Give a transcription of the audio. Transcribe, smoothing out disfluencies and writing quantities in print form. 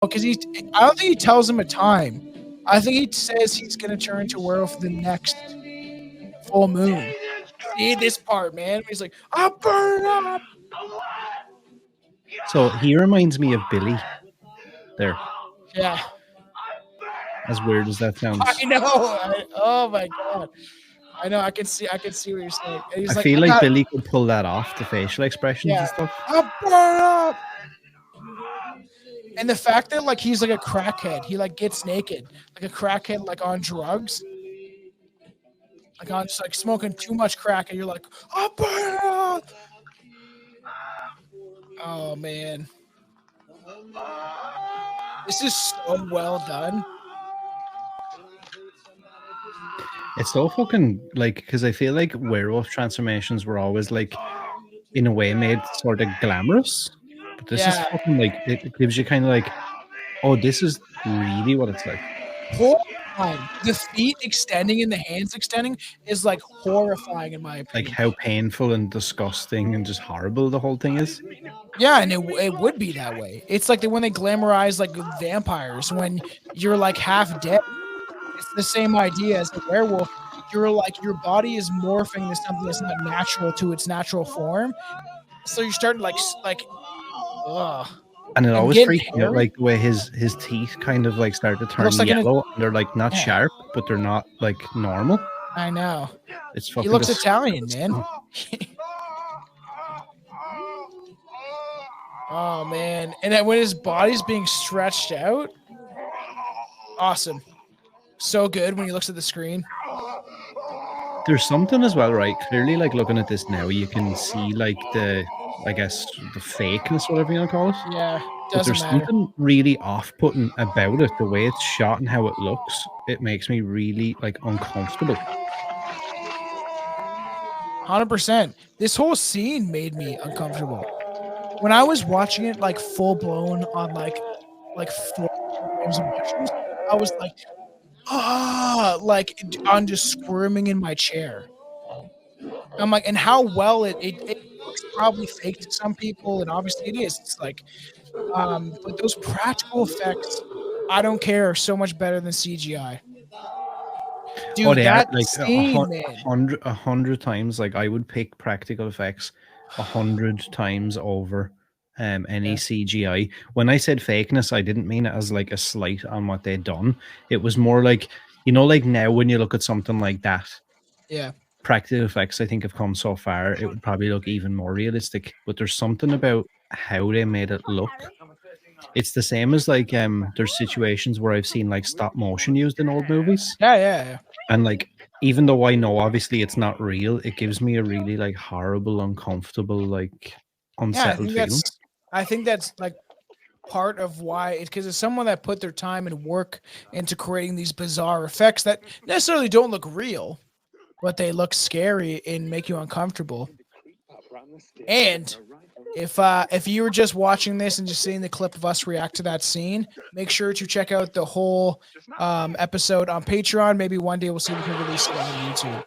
because I don't think he tells him a time. I think he says he's gonna turn into a werewolf the next full moon. See this part, man? He's like, "I'll burn up." So he reminds me of Billy. There. Yeah. As weird as that sounds. I know. Oh my god. I know. I can see what you're saying. And he's I like, feel like Billy could pull that off, the facial expressions and stuff. I'll burn up. And the fact that like he's like a crackhead, he like gets naked, like a crackhead, like on drugs, like on just like smoking too much crack, and you're like, I'll burn up. Oh man, this is so well done. It's so fucking like, because I feel like werewolf transformations were always like, in a way, made sort of glamorous. But this is fucking like, it gives you kind of like, oh, this is really what it's like. Horrifying. The feet extending and the hands extending is like horrifying in my opinion. Like how painful and disgusting and just horrible the whole thing is. Yeah, and it would be that way. It's like when they glamorize like vampires when you're like half dead. It's the same idea as a werewolf. You're like your body is morphing to something that's not natural to its natural form. So you're starting like ugh. And it always freaks me out, like the way his teeth kind of like start to turn yellow. And they're like not sharp, but they're not like normal. I know. It's fucking. He looks Italian, man. Oh man! And then when his body's being stretched out, awesome. So good when he looks at the screen. There's something as well, right? Clearly, like looking at this now, you can see like the fakeness, whatever you want to call it. Yeah, but there's something really off-putting about it. The way it's shot and how it looks, it makes me really like uncomfortable. 100%. This whole scene made me uncomfortable. When I was watching it like full blown on like 4 times of mushrooms, I was like, like I'm just squirming in my chair. I'm like, and how well it looks probably fake to some people, and obviously it is. It's like, but those practical effects, I don't care, are so much better than CGI. Dude, that like scene, 100 times. Like I would pick practical effects 100 times over any CGI. When I said fakeness, I didn't mean it as like a slight on what they'd done. It was more like, you know, like now when you look at something like that, practical effects I think have come so far, it would probably look even more realistic. But there's something about how they made it look. It's the same as like there's situations where I've seen like stop motion used in old movies. Yeah. And like, even though I know obviously it's not real, it gives me a really like horrible, uncomfortable, like unsettled feeling. I think that's like part of why it's because it's someone that put their time and work into creating these bizarre effects that necessarily don't look real, but they look scary and make you uncomfortable. And if you were just watching this and just seeing the clip of us react to that scene, make sure to check out the whole episode on Patreon. Maybe one day we'll see if we can release it on YouTube.